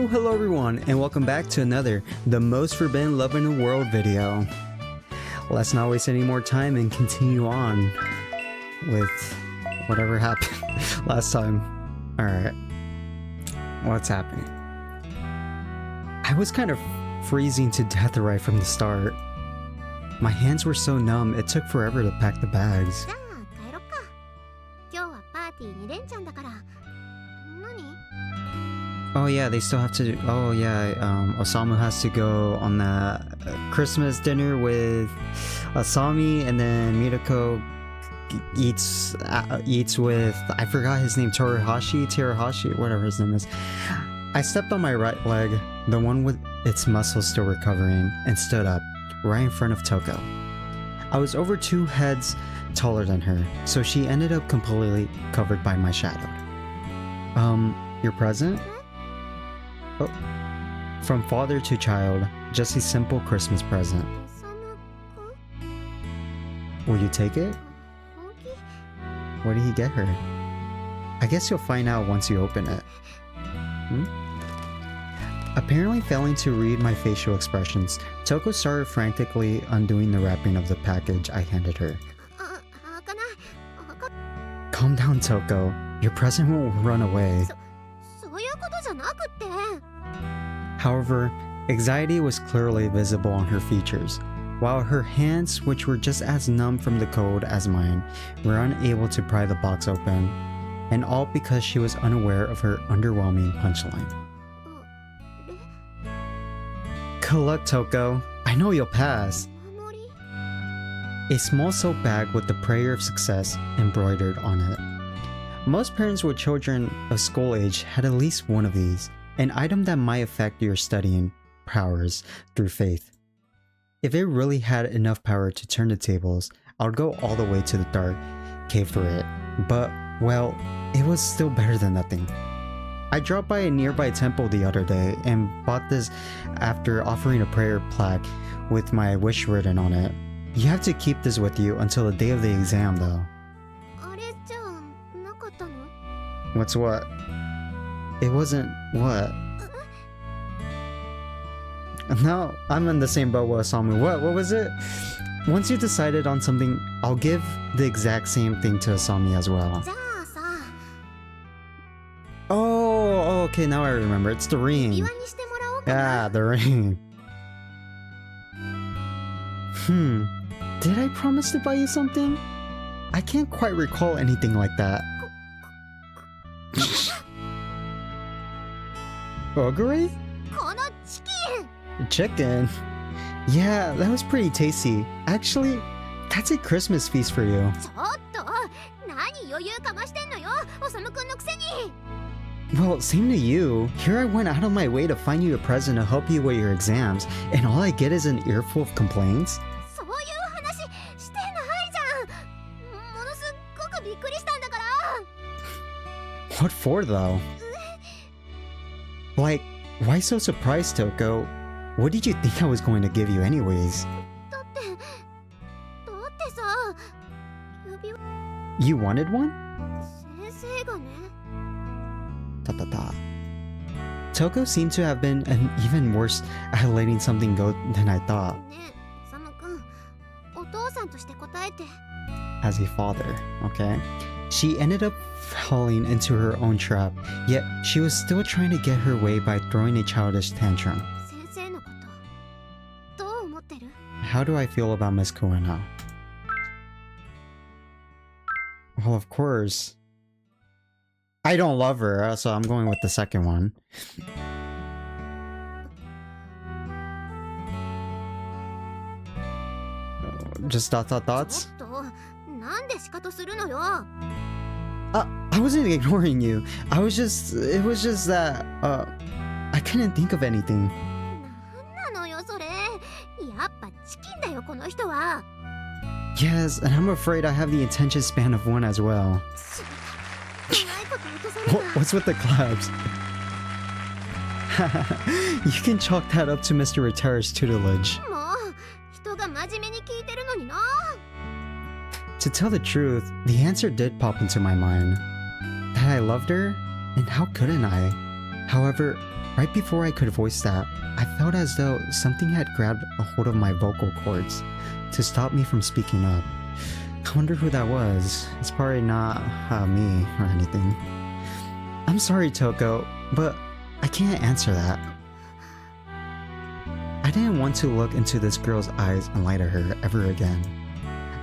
Hello everyone, and welcome back to another The Most Forbidden Love in the World video. Let's not waste any more time and continue on with whatever happened last time. Alright, what's happening? I was kind of freezing to death right from the start. My hands were so numb, it took forever to pack the bags. Oh yeah, they still have to do, oh yeah, Osamu has to go on the Christmas dinner with Asami, and then Mirako eats with, I forgot his name, Terahashi, whatever his name is. I stepped on my right leg, the one with its muscles still recovering, and stood up, right in front of Toko. I was over 2 heads taller than her, so she ended up completely covered by my shadow. Your present? Oh, from father to child, just a simple Christmas present. Will you take it? What did he get her? I guess you'll find out once you open it. Apparently failing to read my facial expressions, Toko started frantically undoing the wrapping of the package I handed her. Calm down, Toko. Your present won't run away. However, anxiety was clearly visible on her features, while her hands, which were just as numb from the cold as mine, were unable to pry the box open, and all because she was unaware of her underwhelming punchline. Good luck, Toko. I know you'll pass. A small silk bag with the prayer of success embroidered on it. Most parents with children of school age had at least one of these, an item that might affect your studying powers through faith. If it really had enough power to turn the tables, I would go all the way to the dark cave for it, but, well, it was still better than nothing. I dropped by a nearby temple the other day and bought this after offering a prayer plaque with my wish written on it. You have to keep this with you until the day of the exam though. What's what? It wasn't what? No, I'm in the same boat with Asami. What was it? Once you decided on something, I'll give the exact same thing to Asami as well. Oh, okay, now I remember. It's the ring. Yeah, the ring. Did I promise to buy you something? I can't quite recall anything like that. Ogre? Chicken? Yeah, that was pretty tasty. Actually, that's a Christmas feast for you. Well, same to you. Here I went out of my way to find you a present to help you with your exams, and all I get is an earful of complaints? What for though? Like, why so surprised, Toko? What did you think I was going to give you anyways? You wanted one? Toko seemed to have been even worse at letting something go than I thought. As a father, okay? She ended up falling into her own trap, yet she was still trying to get her way by throwing a childish tantrum. How do I feel about Miss Kuena? Well, of course. I don't love her, so I'm going with the second one. Just thoughts? I wasn't ignoring you. It was just that, I couldn't think of anything. Yes, and I'm afraid I have the attention span of one as well. What's with the claps? You can chalk that up to Mr. Retire's tutelage. To tell the truth, the answer did pop into my mind. That I loved her, and how couldn't I? However, right before I could voice that, I felt as though something had grabbed a hold of my vocal cords to stop me from speaking up. I wonder who that was. It's probably not me or anything. I'm sorry, Toko, but I can't answer that. I didn't want to look into this girl's eyes and lie to her ever again.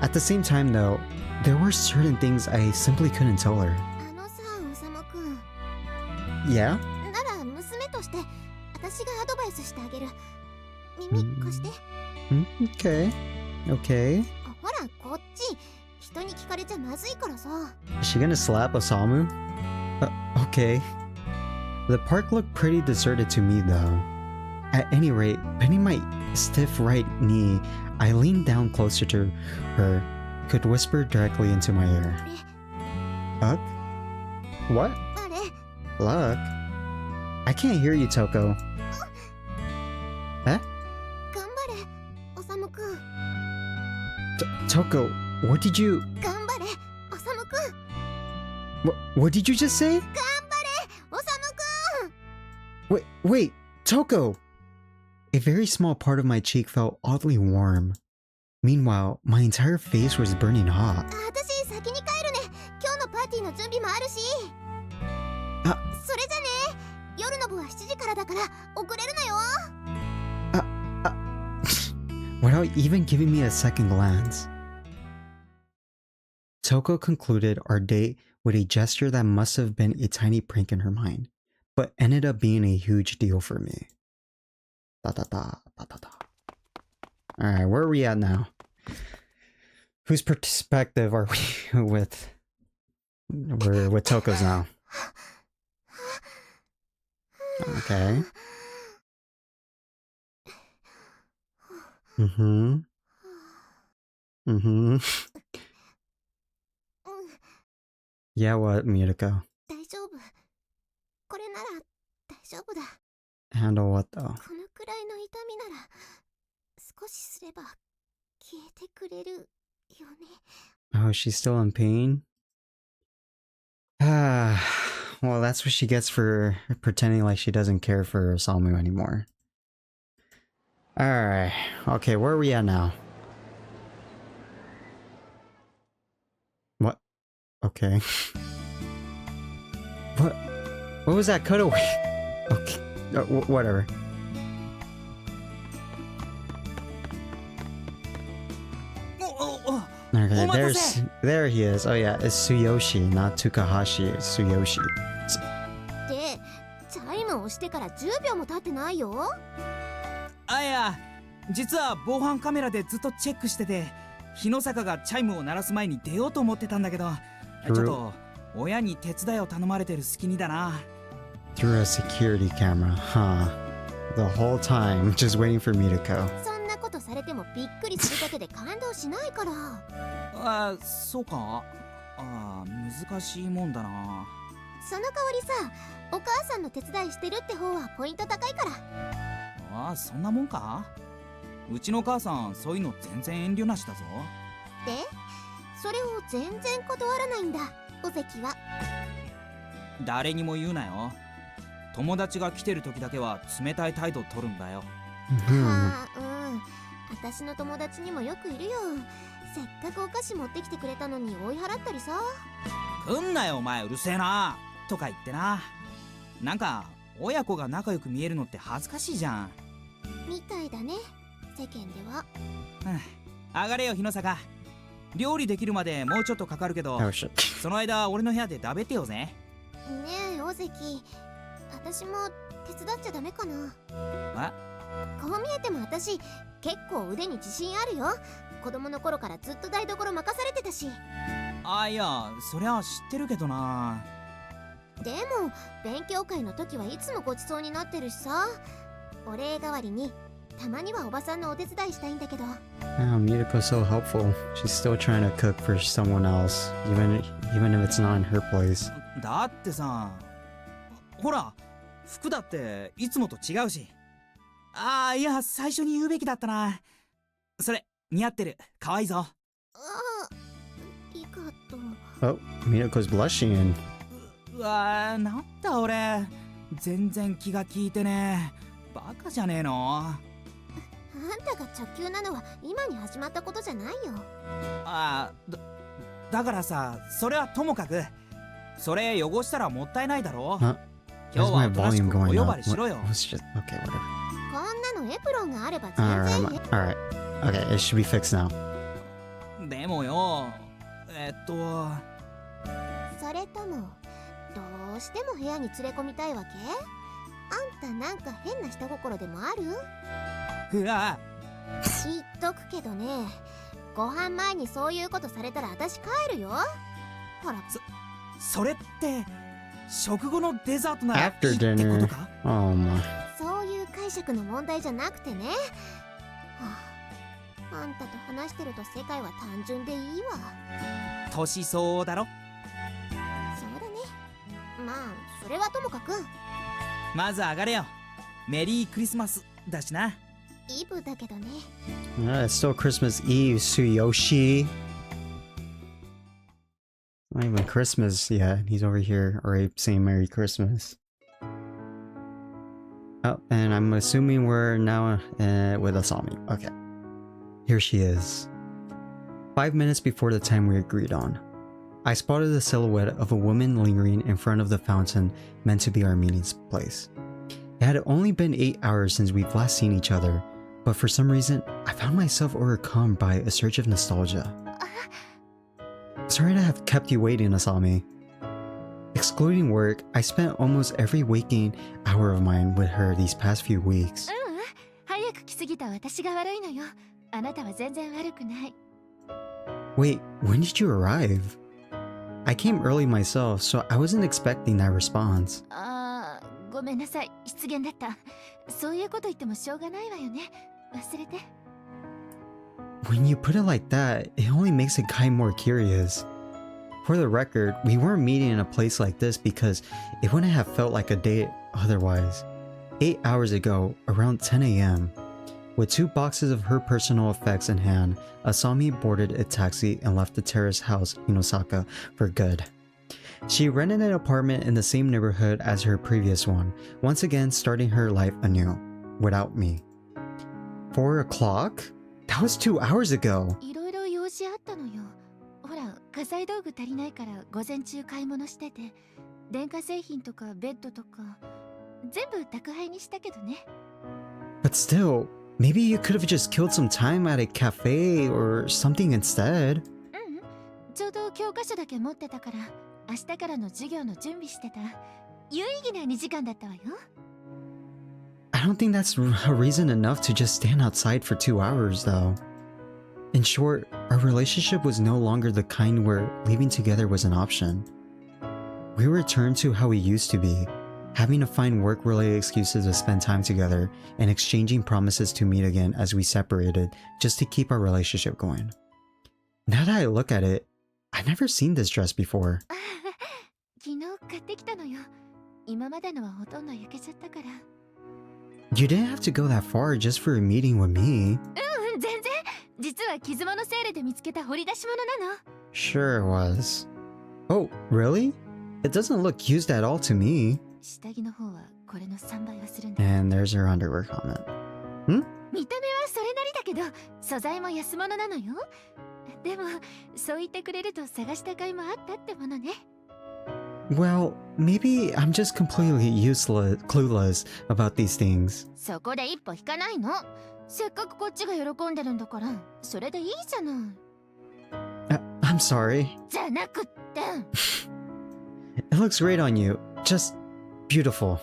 At the same time though, there were certain things I simply couldn't tell her. あのさ、おさむくん。 Yeah? なら娘として私がアドバイスしてあげる。耳貸して。Okay. Okay. ほらこっち。人に聞かれちゃまずいからさ。 Is she gonna slap Osamu? Okay. The park looked pretty deserted to me though. At any rate, bending my stiff right knee, I leaned down closer to her, could whisper directly into my ear. Luck? What? あれ Luck? I can't hear you, Toko. Eh? 頑張れ、おさむくん。 Toko, what did you... 頑張れ、おさむくん。 What did you just say? 頑張れ、おさむくん。 Wait, Toko! A very small part of my cheek felt oddly warm. Meanwhile, my entire face was burning hot. 私先に帰るね。今日のパーティーの準備もあるし。あ、それじゃね。夜の部は7時からだから遅れるなよ。Without even giving me a second glance. Toko concluded our date with a gesture that must have been a tiny prank in her mind, but ended up being a huge deal for me. Alright, where are we at now? Whose perspective are we with? We're with Toko's now. Okay. Yeah, what, Miriko? 大丈夫。これなら大丈夫だ。 Handle what though? このくらいの痛みなら少しすれば消えてくれるよね。 Oh, she's still in pain? Ah, well, that's what she gets for pretending like she doesn't care for Osamu anymore. Alright, okay, where are we at now? What? Okay. What was that cutaway? Okay, whatever. Okay, there he is. Oh yeah, it's Tsuyoshi, not Takahashi. It's Tsuyoshi. で、チャイムを押してから10秒も経ってないよ。あ、いや、実は防犯カメラでずっとチェックしてて、日野坂がチャイムを鳴らす前に出ようと思ってたんだけど、ちょっと親に手伝いを頼まれてる隙にだな。Through a security camera, huh? The whole time, just waiting for Miriko. そんなことされてもびっくりするだけで感動しないから。あ、そうか。あ、難しいもんだな。その代わりさ、お母さんの手伝いしてるって方はポイント高いから。あ、そんなもんか。うちの母さんそういうの全然遠慮なしだぞ。で、それを全然断らないんだ、尾関は。誰にも言うなよ。友達が来てる時だけは冷たい態度取るんだよ。はあ、うん。私の友達にもよくいるよ。せっかくお菓子持ってきてくれたのに追い払ったりさ。来んなよお前、うるせえなとか言ってな。なんか親子が仲良く見えるのって恥ずかしいじゃん。みたいだね、世間では。上がれよ日野坂。料理できるまでもうちょっとかかるけど、その間俺の部屋でだべってよぜ。ねえ尾関、私も手伝っちゃダメかな。こう見えても私結構腕に自信あるよ。子供の頃からずっと台所任されてたし。あ、いや、そりゃ知ってるけどな。でも勉強会の時はいつもごちそうになってるしさ。お礼代わりにたまにはおばさんのお手伝いしたいんだけど。Wow, Miriko's so helpful. She's still trying to cook for someone else, even if it's not in her place. だってさ、ほら、服だっていつもと違うし。あ、いや、最初に言うべきだったな。それ似合ってる、可愛いぞ。ああ、リカと。Oh, Miriko's blushing. うわ、なんだ俺。全然気が利いてねえ。バカじゃねえの。あんたが直球なのは今に始まったことじゃないよ。ああ、だからさ、それはともかく、それ汚したらもったいないだろ。Huh? 今 Where's 日は my おとなし volume くお going 呼 up? ばれしろよ。Let's just okay, whatever. こんなのエプロンがあれば Alright, 全然 alright. Okay, it should be fixed now. でもよ、それともどうしても部屋に連れ込みたいわけ？あんたなんか変な下心でもある？うわ、言っとくけどね、ご飯前にそういうことされたら私帰るよ。ほら、それって食後のデザートならいい After ってこと dinner. か？ Oh my. そういう解釈の問題じゃなくてね、あんたと話してると世界は単純でいいわ。年相応だろ。そうだね。まあそれはともかくまず上がれよ。メリークリスマスだしな。イブだけどね。It's still Christmas Eve, Tsuyoshi. Not even Christmas yet. He's over here already saying Merry Christmas. Oh, and I'm assuming we're now with Asami. Okay. Here she is. 5 minutes before the time we agreed on, I spotted the silhouette of a woman lingering in front of the fountain meant to be our meeting place. It had only been 8 hours since we've last seen each other, but for some reason, I found myself overcome by a surge of nostalgia. Sorry to have kept you waiting, Asami. Excluding work, I spent almost every waking hour of mine with her these past few weeks. 早く来すぎた私が悪いのよ。あなたは全然悪くない。 Wait, when did you arrive? I came early myself, so I wasn't expecting that response. ごめんなさい、失言だった。そういうこと言ってもしょうがないわよね。忘れて。When you put it like that, it only makes a guy more curious. For the record, we weren't meeting in a place like this because it wouldn't have felt like a date otherwise. 8 hours ago, around 10 a.m., with 2 boxes of her personal effects in hand, Asami boarded a taxi and left the terrace house in Osaka for good. She rented an apartment in the same neighborhood as her previous one, once again starting her life anew, without me. 4 o'clock? That was 2 hours ago! いろいろ用事あったのよ。ほら、家財道具足りないから午前中買い物してて、電化製品とかベッドとか、全部宅配にしたけどね。But still, maybe you could have just killed some time at a cafe or something instead. ちょうど教科書だけ持ってたから、明日からの授業の準備してた。有意義な2時間だったわよ。I don't think that's a reason enough to just stand outside for 2 hours, though. In short, our relationship was no longer the kind where leaving together was an option. We returned to how we used to be, having to find work-related excuses to spend time together and exchanging promises to meet again as we separated just to keep our relationship going. Now that I look at it, I've never seen this dress before. 昨日買ってきたのよ。今までのはほとんど焼けちゃったから。You didn't have to go that far just for a meeting with me. 全然。実は傷物セールで見つけた掘り出し物なの。Sure it was. Oh, really? It doesn't look used at all to me. 下着の方はこれの3倍はするんだ。 And there's her underwear comment. 見た目はそれなりだけど、素材も安物なのよ。でも、そう言ってくれると探した甲斐もあったってものね。Well, maybe I'm just completely clueless about these things. そこで一歩引かないの。せっかくこっちが喜んでるんだから、それでいいじゃない。I'm sorry. じゃなくって。It looks great on you. Just beautiful.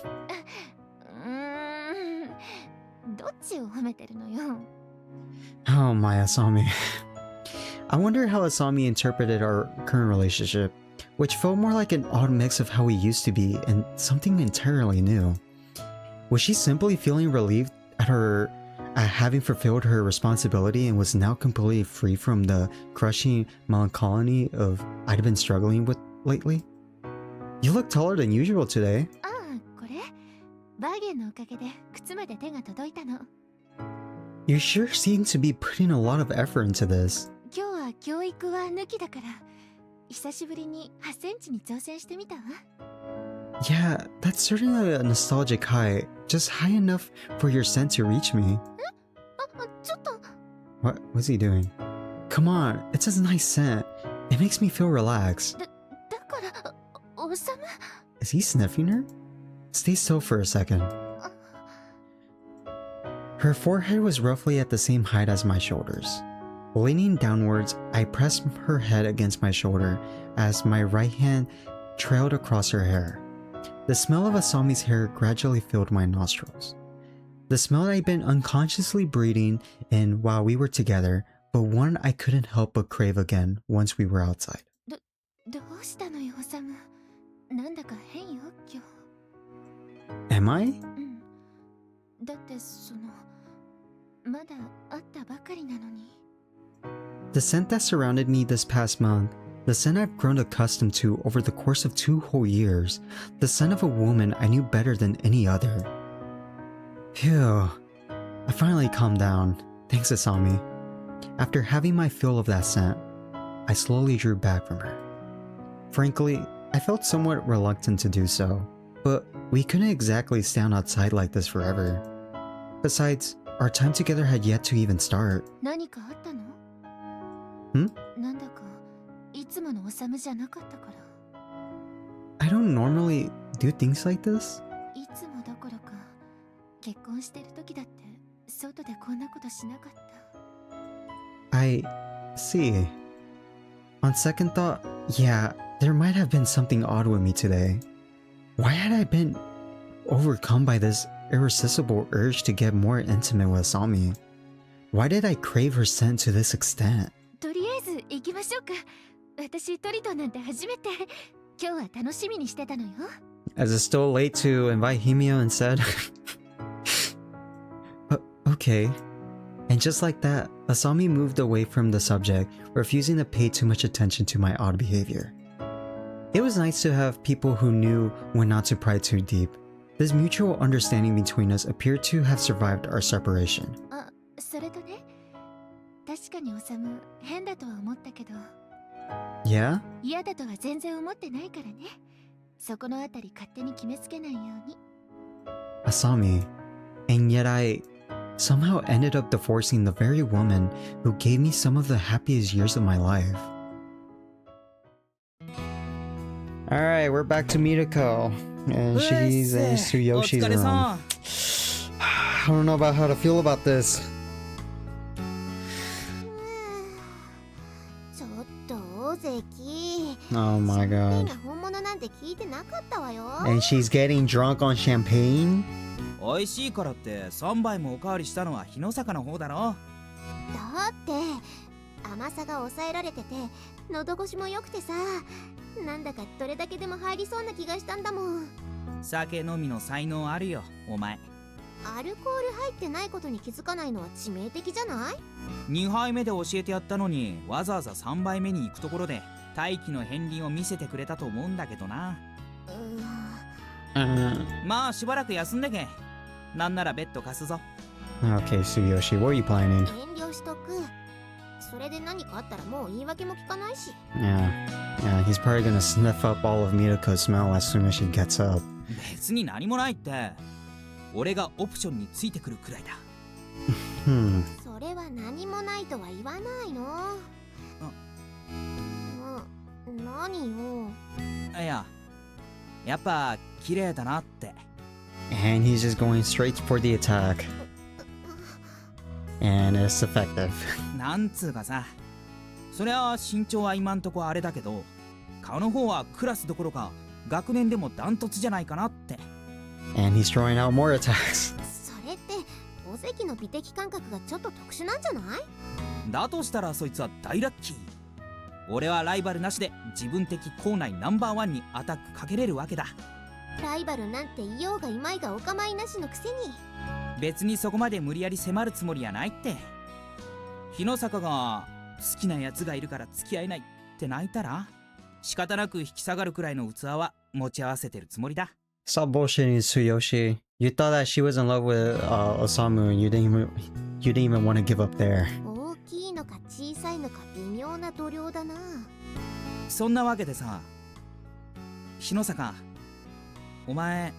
どっちを褒めてるのよ。Oh my Asami. I wonder how Asami interpreted our current relationship, which felt more like an odd mix of how we used to be and something entirely new. Was she simply feeling relieved at having fulfilled her responsibility and was now completely free from the crushing melancholy of I'd been struggling with lately? You look taller than usual today. ああ、これバーゲンのおかげで靴まで手が届いたの。You sure seem to be putting a lot of effort into this. 今日は教育は抜きだから、久しぶりに8センチに挑戦してみたわ。Yeah, that's certainly a nostalgic high. Just high enough for your scent to reach me. ちょっと What's he doing? Come on, it's a nice scent. It makes me feel relaxed. だからおさむ Is he sniffing her? Stay still for a second. Her forehead was roughly at the same height as my shoulders. Leaning downwards, I pressed her head against my shoulder as my right hand trailed across her hair. The smell of Asami's hair gradually filled my nostrils. The smell I'd been unconsciously breathing in while we were together, but one I couldn't help but crave again once we were outside. どうしたのよおさむなんだか変よ今 Am I? 日だってまだ会ったばかりなのに The scent that surrounded me this past month, the scent I've grown accustomed to over the course of 2 whole years, the scent of a woman I knew better than any other. Phew. I finally calmed down. Thanks, Asami. After having my fill of that scent, I slowly drew back from her. Frankly, I felt somewhat reluctant to do so, but we couldn't exactly stand outside like this forever. Besides, our time together had yet to even start. 何かあったのなんだかいつものおさむじゃなかったから I don't normally do things like this. いつもどころか結婚してる時だって外でこんなことしなかった I see. On second thought, yeah, there might have been something odd with me today. Why had I been overcome by this irresistible urge to get more intimate with Asami? Why did I crave her scent to this extent? とりあえず行きましょうか私トリトンなんて初めて今日は楽しみにしてたのよ As it's still late to invite Himeo instead. Okay. And just like that, Asami moved away from the subject, refusing to pay too much attention to my odd behavior. It was nice to have people who knew when not to pry too deep. This mutual understanding between us appeared to have survived our separation. それとね確かにおさむ変だとは思ったけど Yeah? 嫌だとは全然思ってないからねそこのあたり勝手に決めつけないように Asami. And yet I somehow ended up divorcing the very woman who gave me some of the happiest years of my life. Alright, we're back to Mitoko. And she's in Tsuyoshi's room. I don't know about how to feel about this. ちょっと大関 Oh my シャンペーン god. が本物なんて聞いてなかったわよ And she's getting drunk on champagne? 美味しいからって3杯もおかわりしたのは日の坂の方だろ。だって甘さが抑えられてて喉越しも良くてさなんだかどれだけでも入りそうな気がしたんだもん酒飲みの才能あるよお前。アルコール入ってないことに気づかないのは致命的じゃない2杯目で教えてやったのにわざわざ3杯目に行くところで大気の片鱗を見せてくれたと思うんだけどな。まあしばらく休んでけ。なんならベッド貸すぞ。 Okay, Tsuyoshi, what are you planning? 遠慮しとくそれで何かあったらもう言い訳も聞かないし Yeah, he's probably gonna sniff up all of Mitoko's smell as soon as she gets up. 別に何もないって。俺がオプションについてくるくらいだ。それは何もないとは言わないの何よいや、やっぱ綺麗だなって。And he's just going straight for the attack. And it's effective. なんつうかさ、そりゃ身長は今んとこあれだけど、顔の方はクラスどころか学年でもダントツじゃないかなって。And he's throwing out more attacks. それってお関の美的感覚がちょっと特殊なんじゃないだとしたらそいつは大ラッキー。俺はライバルなしで自分的校内ナンバーワンにアタックかけれるわけだ。ライバルなんていようがいまいがお構いなしのくせに別にそこまで無理やり迫るつもりはないって。日の坂が好きなやつがいるから付き合えないって泣いたら仕方なく引き下がるくらいの器は持ち合わせてるつもりだ。 Stop bullshitting, Tsuyoshi. You thought that she was in love with Osamu and you didn't even want to give up there. 大きいのか小さいのか微妙な度量だなそんなわけでさ、日の坂お前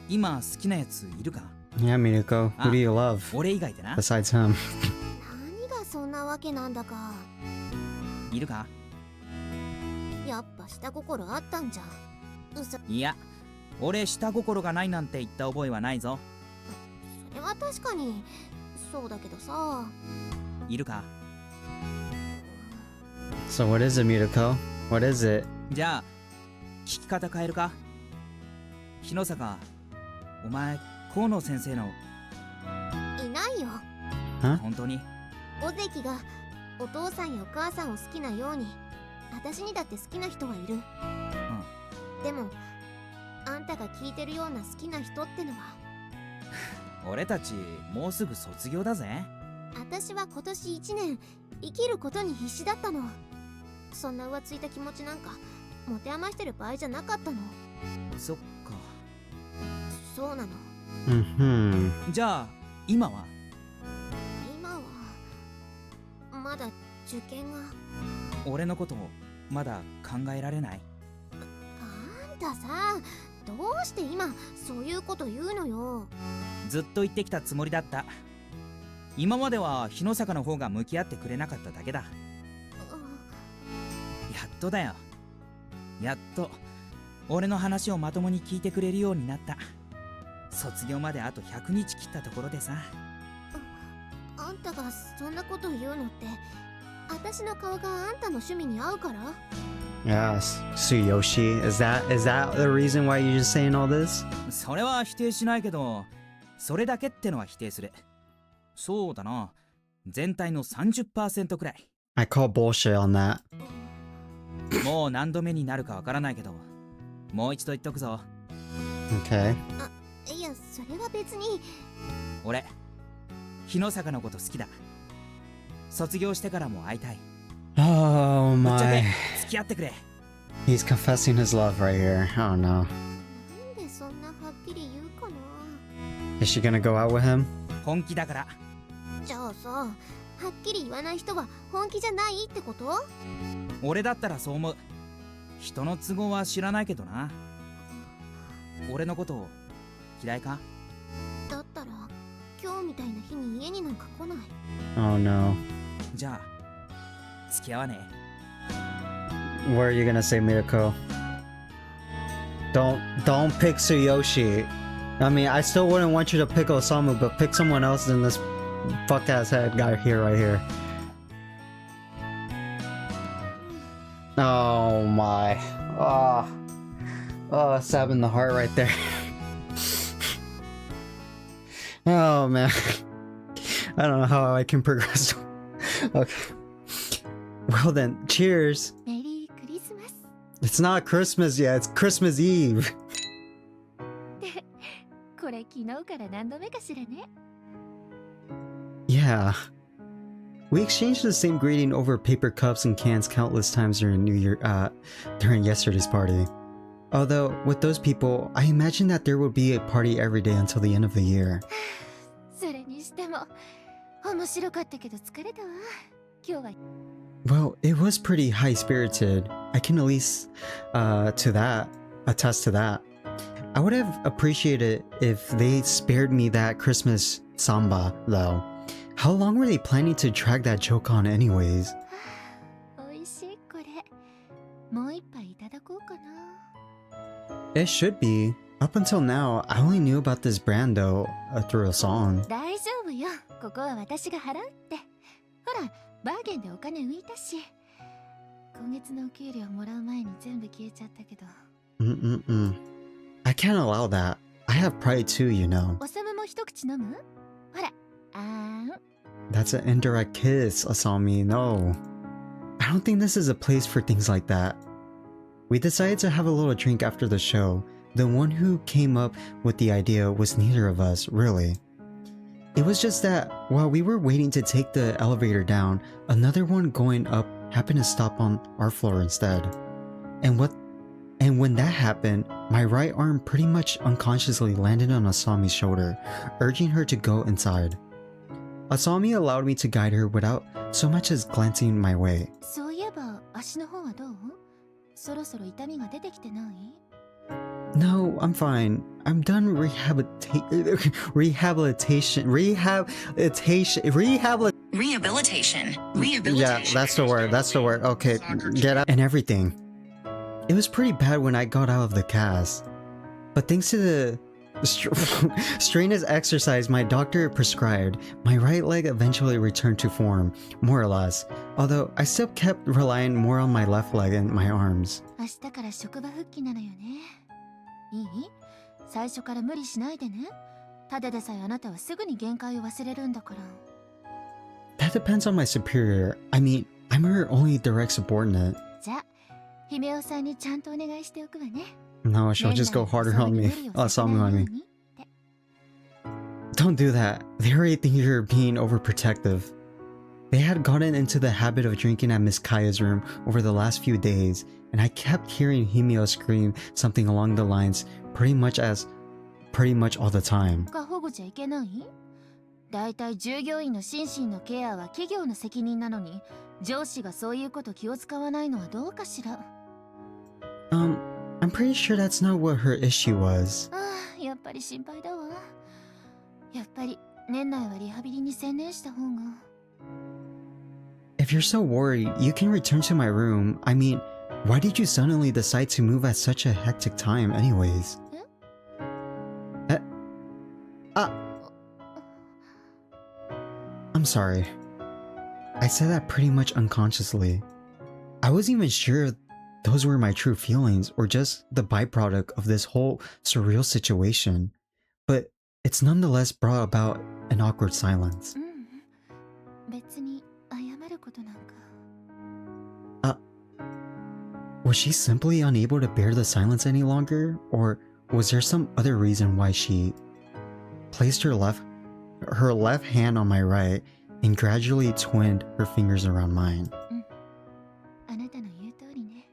今好きなやついるか？ Yeah, Minako. Who do you love 俺以外でな。 besides him? 何がそんなわけなんだか。いるか？やっぱ下心あったんじゃ。嘘。いや、俺下心がないなんて言った覚えはないぞ。それは確かにそうだけどさ。いるか？ So what is it, Minako? What is it? じゃあ聞き方変えるか？日野坂、お前河野先生のいないよ。本当に？尾関がお父さんやお母さんを好きなように私にだって好きな人はいる。でもあんたが聞いてるような好きな人ってのは俺たちもうすぐ卒業だぜ。私は今年1年生きることに必死だったの。そんな浮ついた気持ちなんか持て余してる場合じゃなかったの。そっか。そうなの。Mm-hmm. じゃあ今は？今はまだ受験が。俺のことまだ考えられない？あんたさ、どうして今そういうこと言うのよ。ずっと言ってきたつもりだった。今までは日野坂の方が向き合ってくれなかっただけだ。やっとだよ。やっと俺の話をまともに聞いてくれるようになった。卒業まであと100日切ったところでさ。あんたがそんなこと言うのって私の顔があんたの趣味に合うから？ Yes. Tsuyoshi, is that the reason why you're just saying all this? それは否定しないけど、それだけってのは否定する。そうだな、全体の 30% くらい。 I call bullshit on that. もう何度目になるかわからないけど、もう一度言っとくぞ。 Okay. いや、それは別に。俺日野坂のこと好きだ。卒業してからも会いたい。 Oh ぶっちゃけ my. 付き合ってくれ。 He's confessing his love right here. Oh no. なんでそんなはっきり言うかな。 Is she gonna go out with him? 本気だから。じゃあさ、はっきり言わない人は本気じゃないってこと？俺だったらそう思う。人の都合は知らないけどな。俺のこと嫌いか？だったら今日みたいな日に家になんか来ない。 Oh no. じゃあ付き合わねえ。 What are you gonna say, Mirako? Don't pick Tsuyoshi. I mean, I still wouldn't want you to pick Osamu, but pick someone else than this fuck ass head guy here, right here. Oh my. Oh, stabbing the heart right there. Oh man. I don't know how I can progress. Okay. Well then, cheers. メリークリスマス。 It's not Christmas yet, it's Christmas Eve. これ昨日から何度目かしらね。 Yeah. We exchanged the same greeting over paper cups and cans countless times during during yesterday's party. Although, with those people, I imagined that there would be a party every day until the end of the year. それにしても面白かったけど疲れたわ。今日は。 Well, it was pretty high-spirited. I can at least attest to that. I would have appreciated if they spared me that Christmas samba, though. How long were they planning to drag that joke on anyways? 美味しいこれ。もう一杯いただこうかな。 It should be. Up until now, I only knew about this brand though through a song. 大丈夫よ。ここは私が払うって。ほら、バーゲンでお金浮いたし。今月のお給料もらう前に全部消えちゃったけど。I can't allow that. I have pride too, you know. おさむも一口飲む？ほら、あーん。 That's an indirect kiss, Asami. No. I don't think this is a place for things like that. We decided to have a little drink after the show. The one who came up with the idea was neither of us, really. It was just that while we were waiting to take the elevator down, another one going up happened to stop on our floor instead. And when that happened, my right arm pretty much unconsciously landed on Asami's shoulder, urging her to go inside. Asami allowed me to guide her without so much as glancing my way. そういえば足の方はどう？そろそろ痛みが出てきてない？ No, I'm fine. I'm done Rehabilitation. Yeah, that's the word. That's the word. Okay, get out and everything. It was pretty bad when I got out of the cast, but thanks to the strenuous exercise my doctor prescribed, my right leg eventually returned to form, more or less. Although I still kept relying more on my left leg and my arms. 明日から職場復帰なのよね。いい？最初から無理しないでね。ただでさえあなたはすぐに限界を忘れるんだから。That depends on my superior. I mean, I'm her only direct subordinate. じゃあ、ヒメオさんにちゃんとお願いしておくわね。No, she'll just go harder on me. Asami on me. Don't do that. They already think you're being overprotective. They had gotten into the habit of drinking at Miss Kaya's room over the last few days, and I kept hearing Himeo scream something along the lines pretty much all the time. 過保護じゃいけない？だいたい従業員の心身のケアは企業の責任なのに、上司がそういうこと気を使わないのはどうかしら。I'm pretty sure that's not what her issue was. ああ、やっぱり心配だわ。やっぱり年内はリハビリに専念した方が。If you're so worried, you can return to my room. I mean, why did you suddenly decide to move at such a hectic time anyways? I'm sorry. I said that pretty much unconsciously. I wasn't even sure if those were my true feelings or just the byproduct of this whole surreal situation. But it's nonetheless brought about an awkward silence. 別に謝ることなんか。Was she simply unable to bear the silence any longer? Or was there some other reason why she placed her left hand on my right and gradually twined her fingers around mine? あなたの言う通りね。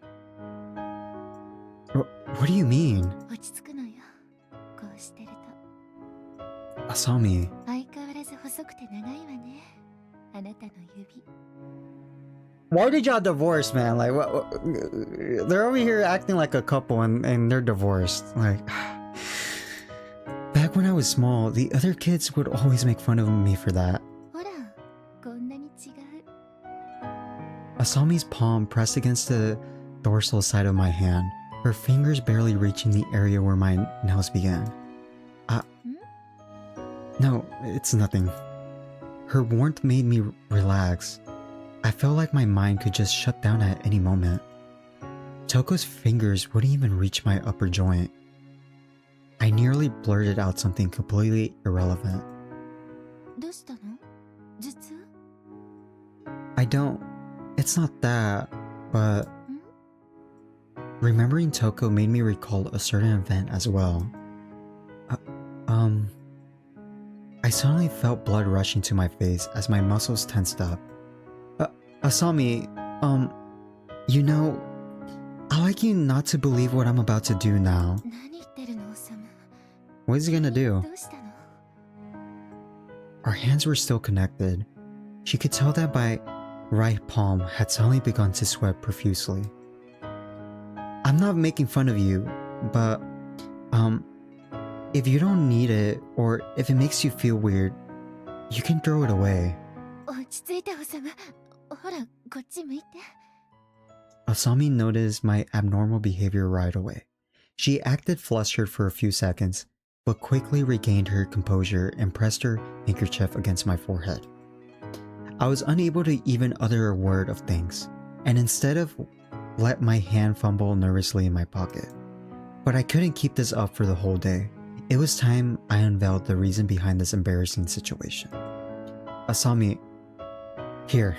What do you mean? 落ち着くのよ。こうしてると。Asami. 相変わらず細くて長いわね。あなたの指。Why did y'all divorce, man? Like, what? They're over here acting like a couple and they're divorced. Like, back when I was small, the other kids would always make fun of me for that. ほら、こんなに違う。Asami's palm pressed against the dorsal side of my hand, her fingers barely reaching the area where my nails began. No, it's nothing. Her warmth made me relax. I felt like my mind could just shut down at any moment. Toko's fingers wouldn't even reach my upper joint. I nearly blurted out something completely irrelevant. どうしたの？頭痛？ I don't. It's not that, but remembering Toko made me recall a certain event as well. I suddenly felt blood rushing to my face as my muscles tensed up. Asami, you know, I'd like you not to believe what I'm about to do now. 何言ってるの、オサム。 What is he gonna do? どうしたの？ Our hands were still connected. She could tell that my right palm had suddenly begun to sweat profusely. I'm not making fun of you, but, if you don't need it, or if it makes you feel weird, you can throw it away. 落ち着いて、オサム。ほら、こっち向いて。Asami noticed my abnormal behavior right away. She acted flustered for a few seconds, but quickly regained her composure and pressed her handkerchief against my forehead. I was unable to even utter a word of thanks, and instead of let my hand fumble nervously in my pocket. But I couldn't keep this up for the whole day. It was time I unveiled the reason behind this embarrassing situation. Asami, here.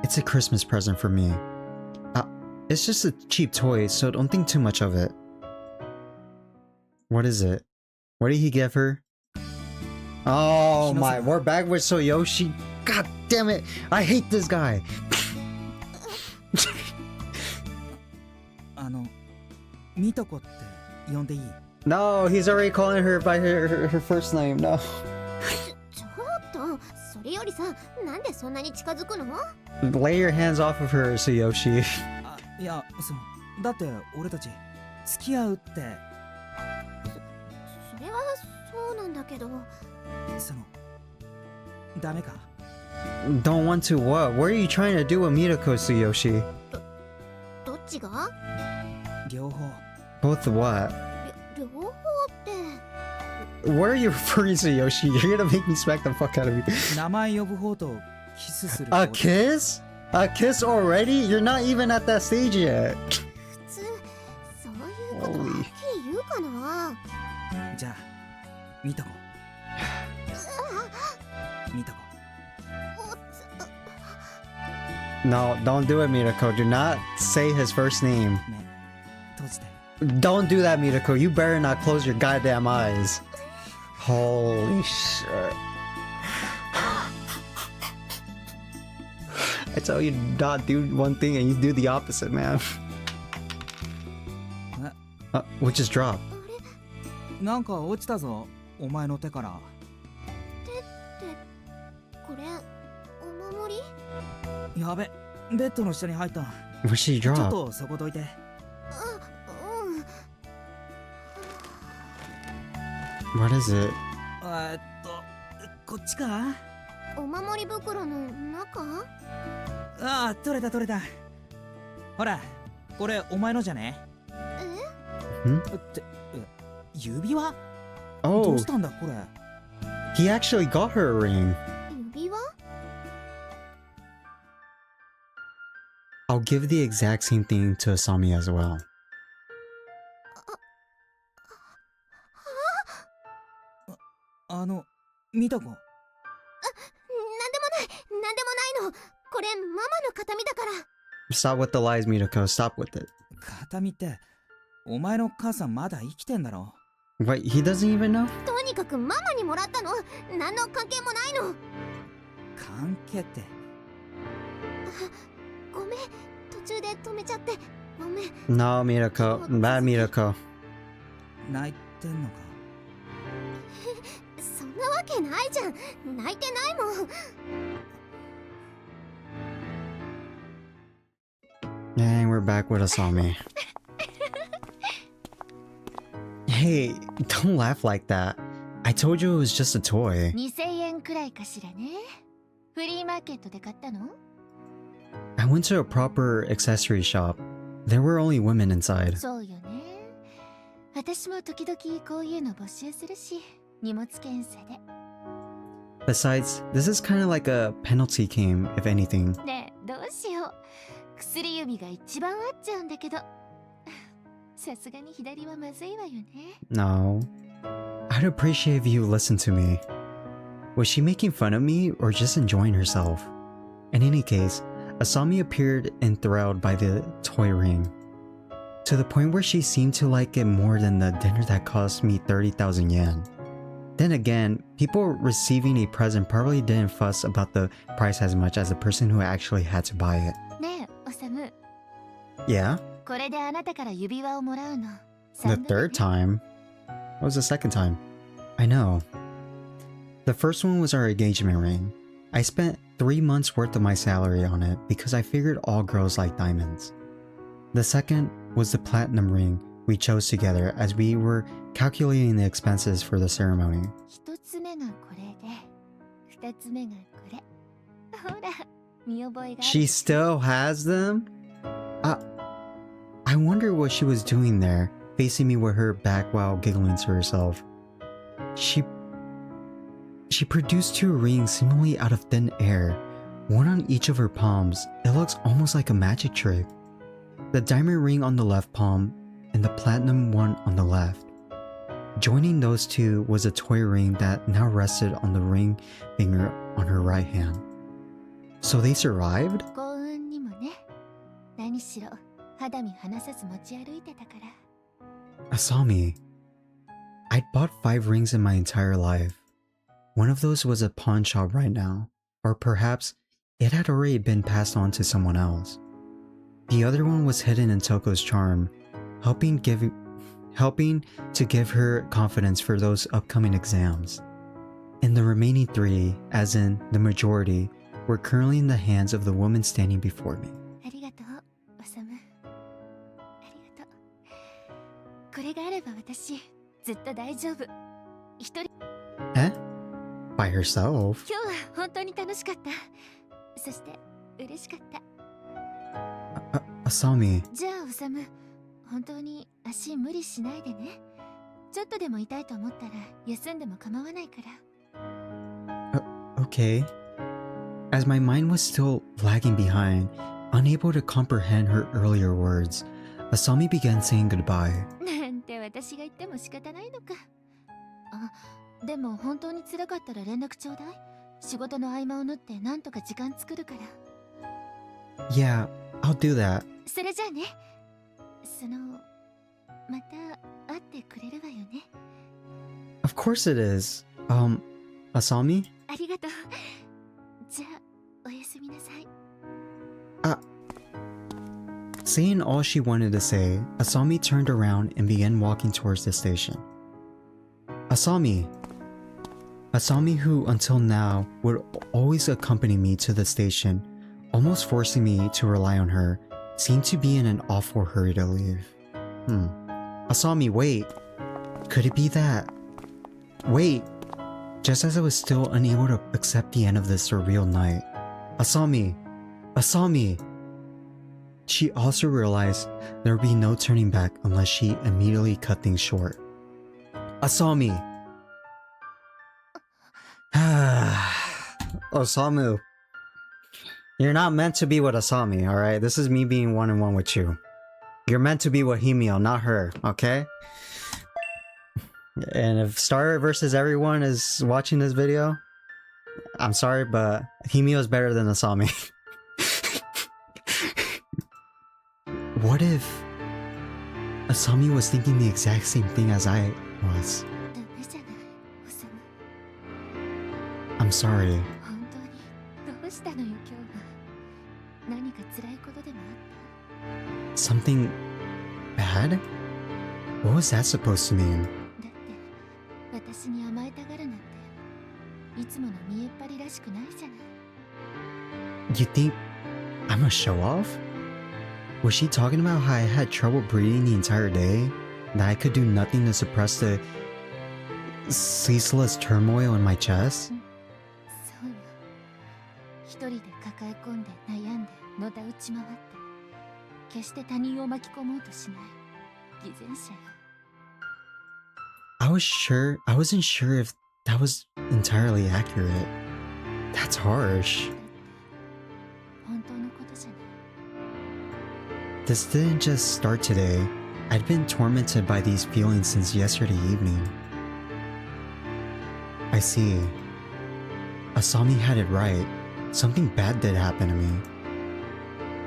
It's a Christmas present for me. It's just a cheap toy, so don't think too much of it. What is it? What did he give her? Oh my, we're back with Soyoshi. God damn it. I hate this guy. Mitoko って呼んでいい？ No, he's already calling her by her first name. No. ちょっと、それよりさ、なんでそんなに近づくの？ Lay your hands off of her, Tsuyoshi. いや、だって俺たち付き合うって。それはそうなんだけど。そのダメか。 Don't want to what? What are you trying to do with Mitoko, Tsuyoshi? どっちが？両方。 Both what? 両方って。 What are you referring to, Yoshi? You're gonna make me smack the fuck out of me. 名前呼ぶ方とキスする方。 A kiss? A kiss already? You're not even at that stage yet. 普通そういうことはっきり言うかな。じゃあ見とこ見とこ。 No, don't do it, Mitoko. Do not say his first name. 目閉じて。 Don't do that, Mitoko. You better not close your goddamn eyes. Holy shit. I tell you to not do one thing and you do the opposite, man. We just dropped. なんか落ちたぞ、お前の手から。これお守り？やべ、ベッドの下に入った。 Where she ちょっ drop? とそこどいて。What is it? こっちか？お守り袋の中？ああ、取れた取れた。ほら、これお前のじゃね？って指輪？ど Oh, うしたんだこれ？ he actually got her a ring. 指輪？ I'll give the exact same thing to Asami as well. 見とこ。なんでもないの。これママの形見だから。 Stop with the lies, Mitoko. Stop with it. 形見って、お前の母さんまだ生きてんだろ。 Wait, he doesn't even know? とにかくママにもらったの。何の関係もないの。関係って。ごめん、途中で止めちゃって。ごめん。 No, Mitoko. Bad Mitoko. 泣いてんのか？そんなわけないじゃん。泣いてないもん。 And we're back with Asami. Hey, don't laugh like that. I told you it was just a toy. 2000円くらいかしらね。フリーマーケットで買ったの？ I went to a proper accessory shop. There were only women inside. そうよね。私も時々こういうの募集するし、荷物検査で。 Besides, this is kind of like a penalty game, if anything. ねえ、どうしよう。薬指が一番合っちゃうんだけど。さすがに左はまずいわよね。 No. I'd appreciate if you listened to me. Was she making fun of me or just enjoying herself? In any case, Asami appeared enthralled by the toy ring, to the point where she seemed to like it more than the dinner that cost me 30,000 yen. Then again, people receiving a present probably didn't fuss about the price as much as the person who actually had to buy it. ねえ、おさむ。 Yeah? これであなたから指輪をもらうの。 The third time? What was the second time? I know. The first one was our engagement ring. I spent 3 months worth of my salary on it because I figured all girls like diamonds. The second was the platinum ring we chose together as we were calculating the expenses for the ceremony. 一つ目がこれで、二つ目がこれ。ほら、見覚えがある。 She still has them? I wonder what she was doing there, facing me with her back while giggling to herself. She produced 2 rings seemingly out of thin air, one on each of her palms. It looks almost like a magic trick. The diamond ring on the left palm and the platinum one on the left. Joining those 2 was a toy ring that now rested on the ring finger on her right hand. So they survived? 幸運にもね。何しろ、肌身離さず持ち歩いてたから。 Asami, I'd bought 5 rings in my entire life. One of those was a pawn shop right now, or perhaps it had already been passed on to someone else. The other one was hidden in Toko's charm, helping to give her confidence for those upcoming exams. And the remaining 3, as in the majority, were currently in the hands of the woman standing before me. ありがとう、おさむ。あこれがあれば私ずっと大丈夫。一人。 Eh? By herself? 今日は本当に楽しかった。そして嬉しかった。Asami. じゃあおさむ、本当に足無理しないでね。ちょっとでも痛いと思ったら休んでも構わないから。Okay. As my mind was still lagging behind, unable to comprehend her earlier words, Asami began saying goodbye. なんて私が言っても仕方ないのか。あ、でも本当に辛かったら連絡ちょうだい。仕事の合間を縫ってなんとか時間作るから。 Yeah, I'll do that. それじゃあね。また会ってくれるわよね。 Of course it is. Asami? ありがとう。じゃあおやすみなさい。Saying all she wanted to say, Asami turned around and began walking towards the station. Asami! Asami, who until now would always accompany me to the station, almost forcing me to rely on her, seemed to be in an awful hurry to leave. Asami, wait! Could it be that? Wait! Just as I was still unable to accept the end of this surreal night, Asami! Asami! She also realized there would be no turning back unless she immediately cut things short. Asami! Osamu. You're not meant to be with Asami, alright? This is me being one-on-one with you. You're meant to be with Himeo, not her, okay? And if Star versus everyone is watching this video, I'm sorry, but Himeo is better than Asami. What if Asami was thinking the exact same thing as I was? ダメじゃない、おさむ。 I'm sorry. 本当にどうしたのよ今日は。何か辛いことでもあった？ Something bad? What was that supposed to mean? だって私に甘えたがるなんていつもの見えっ張りらしくないじゃない。 You think I'm a show-off? Was she talking about how I had trouble breathing the entire day? That I could do nothing to suppress the ceaseless turmoil in my chest? そうよ。一人で抱え込んで悩んでのたうち回って決して他人を巻き込もうとしない偽善者よ。 I wasn't sure if that was entirely accurate. That's harsh. 本当のことじゃない。 This didn't just start today. I'd been tormented by these feelings since yesterday evening. I see. Asami had it right. Something bad did happen to me.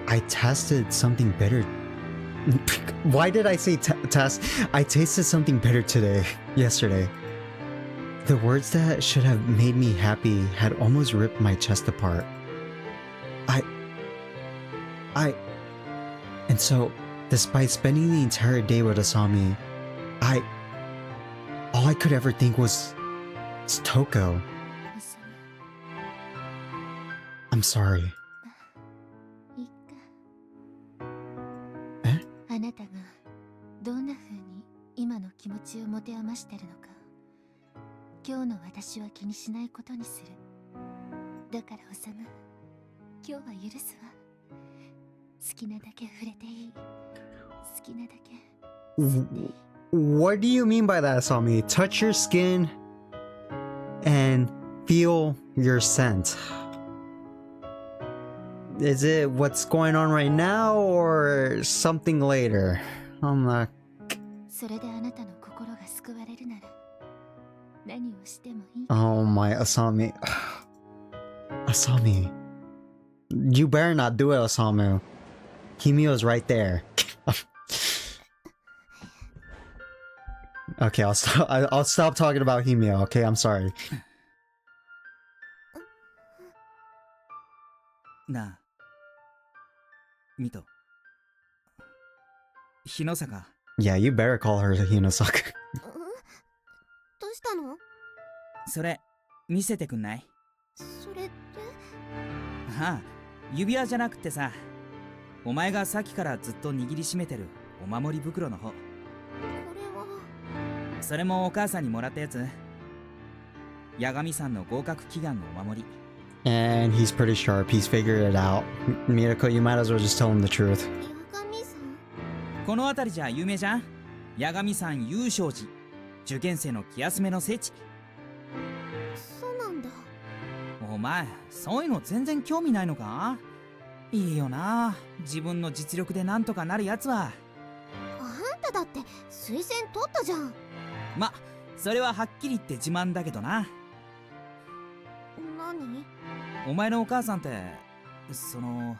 I tasted something bitter. Why did I say test? I tasted something bitter yesterday. The words that should have made me happy had almost ripped my chest apart. And so, despite spending the entire day with Asami, all I could ever think was Toko. おさむ、 I'm sorry. いいか。え？あなたがどんな風に今の気持ちを持て余してるのか、今日の私は気にしないことにする。だからおさむ、今日は許すわ。好きなだけ触れていい。好きなだけ吸っていい。 What do you mean by that, Asami? Touch your skin and feel your scent. Is it what's going on right now or something later? I'm not... それであなたの心が救われるなら何をしてもいい。 Oh my, Asami. Asami. You better not do it, Osamu. Himeo's right there. Okay, I'll stop talking about Himeo, okay? I'm sorry. なあ、ミト。日の坂。 Yeah, you better call her Hinosaka. どうしたの？それ、見せてくんない？それって？ああ、指輪じゃなくてさ、お前がさっきからずっと握りしめてるお守り袋の方。これそれもお母さんにもらったやつ。八神さんの合格祈願のお守り。 And he's pretty sharp. He's figured it out. Mirako, you might as well just tell him the truth. 八神さん。この辺りじゃ有名じゃん。八神山優勝寺、受験生の気休めの聖地。そうなんだ。お前そういうの全然興味ないのか。いいよな、自分の実力でなんとかなるやつは。あんただって推薦取ったじゃん。ま、それははっきり言って自慢だけどな。何？お前のお母さんってその。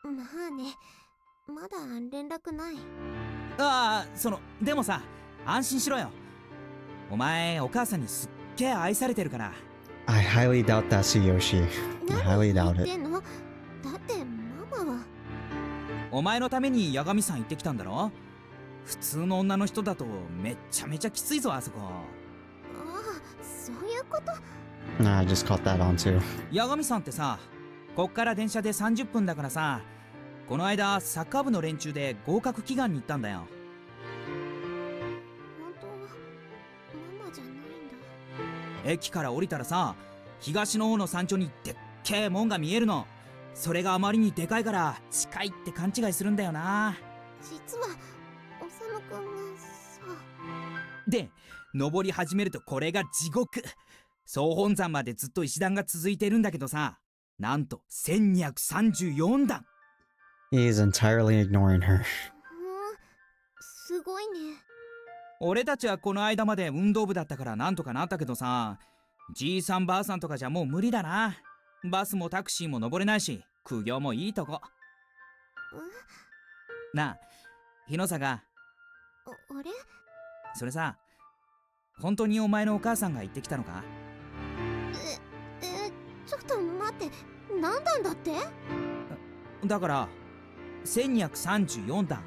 うん、まあね、まだ連絡ない。ああ、でもさ、安心しろよ。お前お母さんにすっげえ愛されてるから。 I highly doubt that, Tsuyoshi. I highly 何 doubt 言っ it. てんの？だってママは。お前のために八神山行ってきたんだろ。普通の女の人だとめっちゃめちゃきついぞあそこ。ああ、そういうこと。Nah, I just caught that on too. 八神山ってさ、こっから電車で30分だからさ、この間サッカー部の連中で合格祈願に行ったんだよ。本当はママじゃないんだ。駅から降りたらさ、東の方の山頂にでっけえ門が見えるの。それがあまりにでかいから近いって勘違いするんだよな。実はおさむくんがさ。で、登り始めるとこれが地獄。総本山までずっと石段が続いてるんだけどさ、なんと1234段。 He is entirely ignoring her. すごいね。俺たちはこの間まで運動部だったからなんとかなったけどさ、じいさんばあさんとかじゃもう無理だな。バスもタクシーも登れないし、苦行もいいとこ。なあ、日野坂。あれ？それさ、本当にお前のお母さんが言ってきたのか？ちょっと待って、何段だって？だから1234段。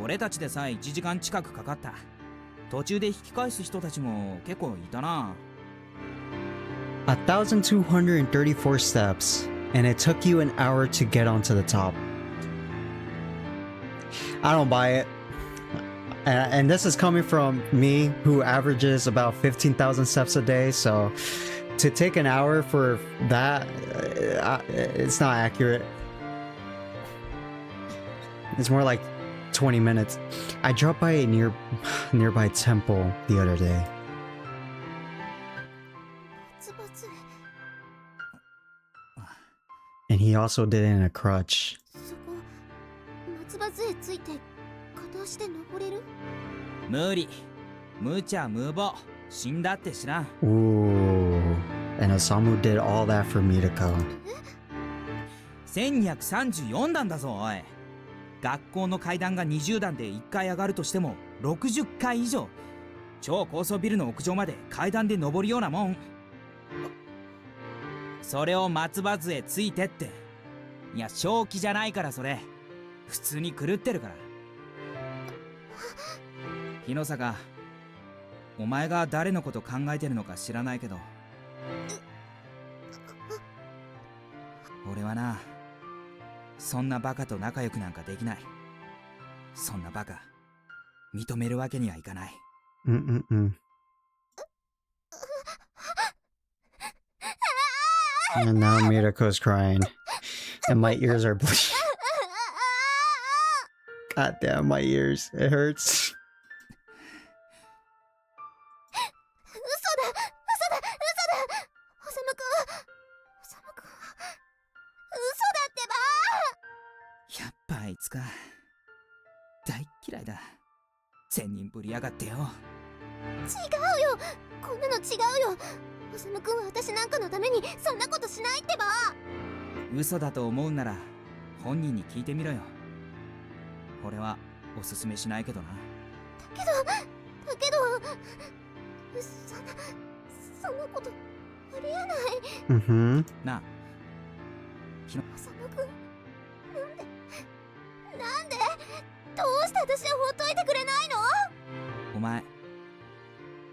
俺たちでさえ1時間近くかかった。途中で引き返す人たちも結構いたな。1,234 steps, and it took you an hour to get onto the top. I don't buy it. And this is coming from me, who averages about 15,000 steps a day, so to take an hour for that, it's not accurate. It's more like 20 minutes. I dropped by a nearby temple the other day. バツバツ。 And he also did it in a crutch. そこ松葉杖ついて片足で登れる？無理。無茶無謀。死んだって知らん。 Ooh. And Osamu did all that for Mirako. 1234段だぞおい。学校の階段が20段で1回上がるとしても60階以上。超高層ビルの屋上まで階段で登るようなもん。それを松葉杖ついてって。いや正気じゃないからそれ。普通に狂ってるから。日野坂、お前が誰のこと考えてるのか知らないけど、俺はな、そんなバカと仲良くなんかできない。そんなバカ認めるわけにはいかない。Mm-mm-mm. And now Mirako's crying. And my ears are bleeding. God damn, my ears. It hurts. おさむくんは嘘だってば。やっぱあいつか。大っ嫌いだ。千人ぶりやがってよ。違うよ、こんなの違うよ。おさむくんは私なんかのためにそんなことしないってば。嘘だと思うんなら本人に聞いてみろよ。俺はおすすめしないけどな。だけどそんなことありえない。Mm-hmm. なあ、おさむくん、なんでどうして私をほっといてくれないの？お前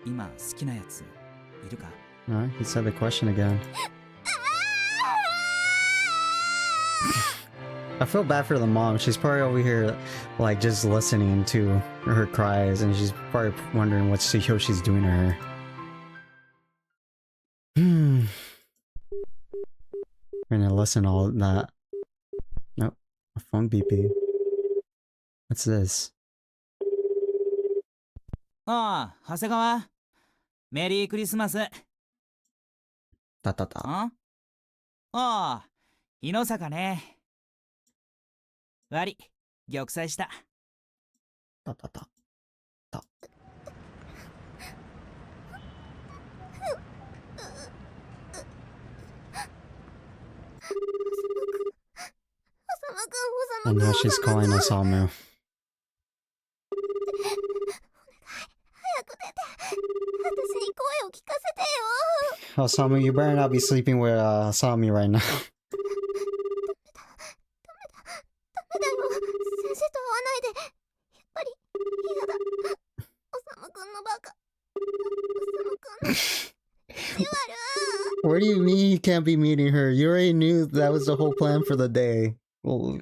今好きなやついるか？ He said the question again. I feel bad for the mom. She's probably over here, like, just listening to her cries, and she's probably wondering what she's doing to her. We're gonna listen to all of that. Nope. My phone beeping. What's this? ああ、長谷川。メリークリスマス。たたた。ああ、日の坂ね。悪い、玉砕した。たたた。た。And now she's calling Osamu. Osamu, you better not be sleeping with Asami right now. What do you mean you can't be meeting her? You already knew that was the whole plan for the day. Well...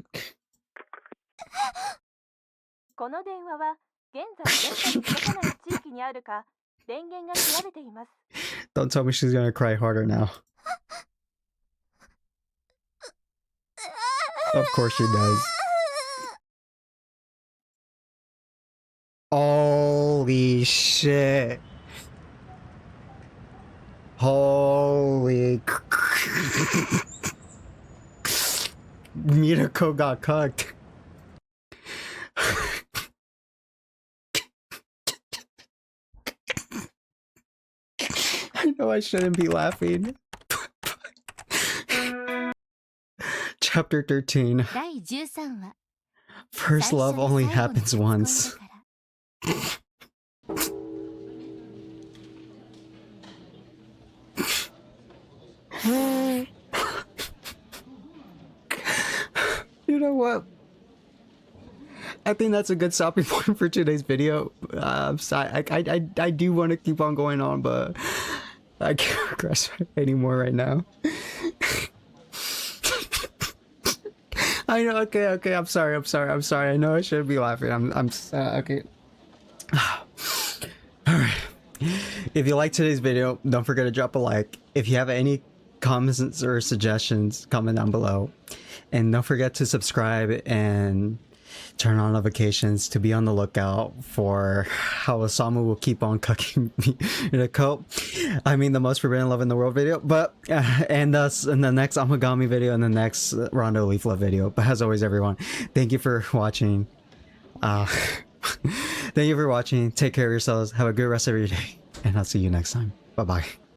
この電話は現在電波に届かない地域にあるか電源が切られています。 Don't tell me she's gonna cry harder now. Of course she does. Holy shit. Holy... Mirako got cucked. I know I shouldn't be laughing. Chapter 13. 第13話 First love only happens once. You know what? I think that's a good stopping point for today's video. I'm sorry, I do want to keep on going on, but I can't progress anymore right now. I know. Okay. I'm sorry. I know I shouldn't be laughing. I'm okay. All right. If you like today's video, don't forget to drop a like. If you have any comments or suggestions, comment down below, and don't forget to subscribe and turn on notifications to be on the lookout for how Osamu will keep on cooking me in a coat. I mean, the most forbidden love in the world video, but and thus in the next Amagami video and the next Rondo Leaflet video. But as always, everyone, thank you for watching. Thank you for watching. Take care of yourselves. Have a good rest of your day, and I'll see you next time. Bye bye.